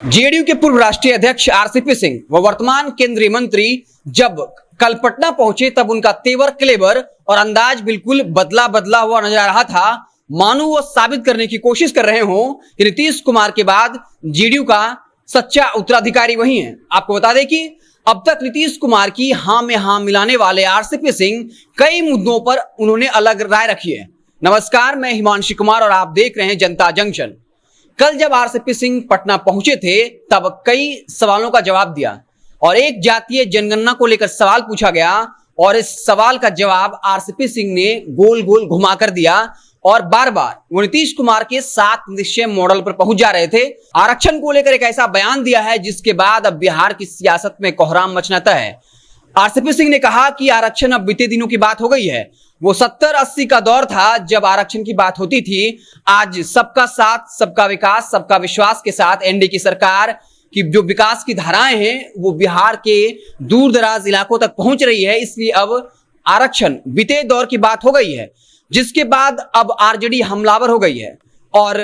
JDU के पूर्व राष्ट्रीय अध्यक्ष आरसीपी सिंह व वर्तमान केंद्रीय मंत्री जब कल पटना पहुंचे तब उनका तेवर क्लेवर और अंदाज बिल्कुल बदला बदला हुआ नजर आ रहा था। मानो वो साबित करने की कोशिश कर रहे हो कि नीतीश कुमार के बाद जेडीयू का सच्चा उत्तराधिकारी वही है। आपको बता दें कि अब तक नीतीश कुमार की हां में हां मिलाने वाले आरसीपी सिंह कई मुद्दों पर उन्होंने अलग राय रखी है। नमस्कार, मैं हिमांशु कुमार और आप देख रहे हैं जनता जंक्शन। कल जब आरसीपी सिंह पटना पहुंचे थे तब कई सवालों का जवाब दिया और एक जातीय जनगणना को लेकर सवाल पूछा गया और इस सवाल का जवाब आरसीपी सिंह ने गोल गोल घुमा कर दिया और बार बार वो नीतीश कुमार के 7 निश्चय मॉडल पर पहुंच जा रहे थे। आरक्षण को लेकर एक ऐसा बयान दिया है जिसके बाद अब बिहार की सियासत में कोहराम मचना तय है। आरसीपी सिंह ने कहा कि आरक्षण अब बीते दिनों की बात हो गई है। वो 70-80 का दौर था जब आरक्षण की बात होती थी। आज सबका साथ, सबका विकास, सबका विश्वास के साथ एनडीए की सरकार की जो विकास की धाराएं हैं वो बिहार के दूर दराज इलाकों तक पहुंच रही है। इसलिए अब आरक्षण बीते दौर की बात हो गई है, जिसके बाद अब आरजेडी हमलावर हो गई है और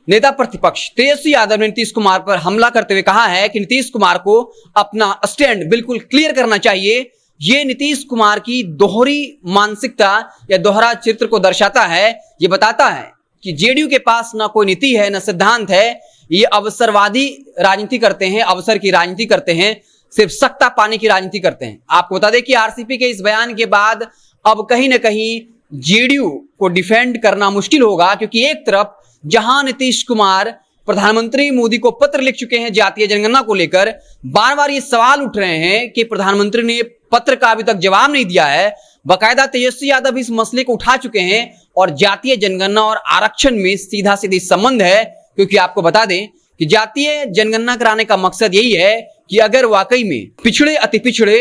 नेता प्रतिपक्ष तेजस्वी यादव ने नीतीश कुमार पर हमला करते हुए कहा है कि नीतीश कुमार को अपना स्टैंड बिल्कुल क्लियर करना चाहिए। ये नीतीश कुमार की दोहरी मानसिकता या दोहरा चित्र को दर्शाता है। ये बताता है कि जेडीयू के पास ना कोई नीति है, ना सिद्धांत है। ये अवसरवादी राजनीति करते हैं, अवसर की राजनीति करते हैं, सिर्फ सत्ता पाने की राजनीति करते हैं। आपको बता दें कि आरसीपी के इस बयान के बाद अब कहीं ना कहीं जेडीयू को डिफेंड करना मुश्किल होगा, क्योंकि एक तरफ जहां नीतीश कुमार प्रधानमंत्री मोदी को पत्र लिख चुके हैं जातीय जनगणना को लेकर, बार बार ये सवाल उठ रहे हैं कि प्रधानमंत्री ने पत्र का अभी तक जवाब नहीं दिया है। बाकायदा तेजस्वी यादव इस मसले को उठा चुके हैं और जातीय जनगणना और आरक्षण में सीधा सीधी संबंध है, क्योंकि आपको बता दें कि जातीय जनगणना कराने का मकसद यही है कि अगर वाकई में पिछड़े अति पिछड़े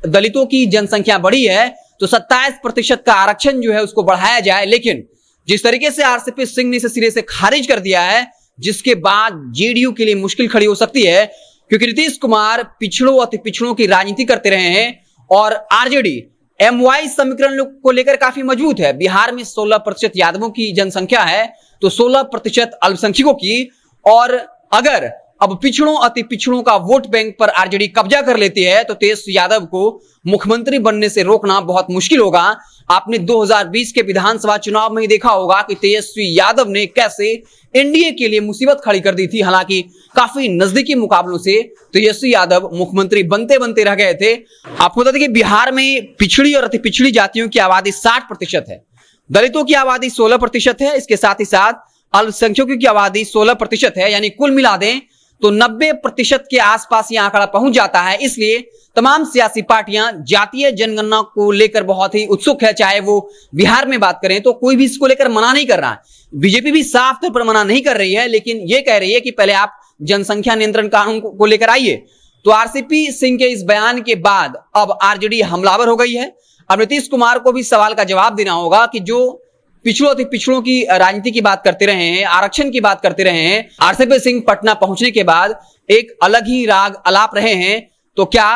दलितों की जनसंख्या बढ़ी है तो 27% का आरक्षण जो है उसको बढ़ाया जाए। लेकिन जिस तरीके से आरसीपी सिंह ने इसे सिरे से खारिज कर दिया है, जिसके बाद जेडीयू के लिए मुश्किल खड़ी हो सकती है, क्योंकि नीतीश कुमार पिछड़ों अति पिछड़ों की राजनीति करते रहे हैं और आरजेडी एमवाई समीकरण को लेकर काफी मजबूत है। बिहार में 16% यादवों की जनसंख्या है तो 16% अल्पसंख्यकों की, और अगर अब पिछड़ों अति पिछड़ों का वोट बैंक पर आरजेडी कब्जा कर लेती है तो तेजस्वी यादव को मुख्यमंत्री बनने से रोकना बहुत मुश्किल होगा। आपने 2020 के विधानसभा चुनाव में ही देखा होगा कि तेजस्वी यादव ने कैसे एनडीए के लिए मुसीबत खड़ी कर दी थी। हालांकि काफी नजदीकी मुकाबलों से तेजस्वी यादव मुख्यमंत्री बनते बनते रह गए थे। आपको बता दें कि बिहार में पिछड़ी और अति पिछड़ी जातियों की आबादी 60% है, दलितों की आबादी 16% है, इसके साथ ही साथ अल्पसंख्यकों की आबादी 16% है। यानी कुल मिला दें तो 90% के आसपास यह आंकड़ा पहुंच जाता है। इसलिए तमाम सियासी पार्टियां जातीय जनगणना को लेकर बहुत ही उत्सुक है। चाहे वो बिहार में बात करें तो कोई भी इसको लेकर मना नहीं कर रहा है। बीजेपी भी साफ तौर पर मना नहीं कर रही है, लेकिन ये कह रही है कि पहले आप जनसंख्या नियंत्रण कानून को लेकर आइए। तो आरसीपी सिंह के इस बयान के बाद अब आरजेडी हमलावर हो गई है। अब नीतीश कुमार को भी सवाल का जवाब देना होगा कि जो पिछड़ों की राजनीति की बात करते रहे हैं, आरक्षण की बात करते रहे हैं, आरसीपी सिंह पटना पहुंचने के बाद एक अलग ही राग अलाप रहे हैं। तो क्या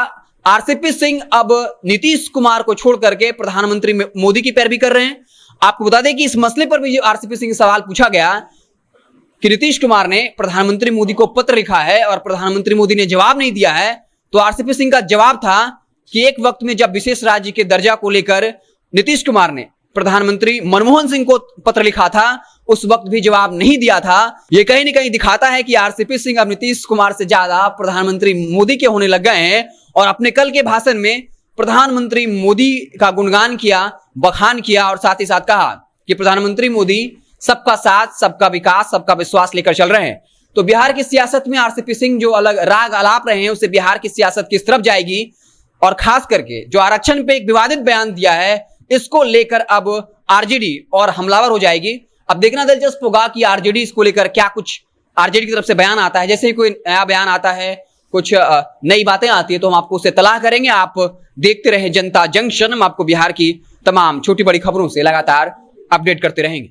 आरसीपी सिंह अब नीतीश कुमार को छोड़ करके प्रधानमंत्री मोदी की पैरवी कर रहे हैं? आपको बता दें कि इस मसले पर भी आरसीपी सिंह से सवाल पूछा गया कि नीतीश कुमार ने प्रधानमंत्री मोदी को पत्र लिखा है और प्रधानमंत्री मोदी ने जवाब नहीं दिया है। तो आरसीपी सिंह का जवाब था कि एक वक्त में जब विशेष राज्य के दर्जा को लेकर नीतीश कुमार ने प्रधानमंत्री मनमोहन सिंह को पत्र लिखा था, उस वक्त भी जवाब नहीं दिया था। यह कहीं न कहीं दिखाता है कि आरसीपी सिंह अब नीतीश कुमार से ज्यादा प्रधानमंत्री मोदी के होने लग गए हैं और अपने कल के भाषण में प्रधानमंत्री मोदी का गुणगान किया, बखान किया और साथ ही साथ कहा कि प्रधानमंत्री मोदी सबका साथ, सबका विकास, सबका विश्वास लेकर चल रहे हैं। तो बिहार की सियासत में आरसीपी सिंह जो अलग राग अलाप रहे हैं उससे बिहार की सियासत किस तरफ जाएगी, और खास करके जो आरक्षण पे एक विवादित बयान दिया है इसको लेकर अब आरजेडी और हमलावर हो जाएगी। अब देखना दिलचस्प होगा कि आरजेडी इसको लेकर क्या कुछ आरजेडी की तरफ से बयान आता है। जैसे ही कोई नया बयान आता है, कुछ नई बातें आती है तो हम आपको उससे तलाह करेंगे। आप देखते रहे जनता जंक्शन, हम आपको बिहार की तमाम छोटी बड़ी खबरों से लगातार अपडेट करते रहेंगे।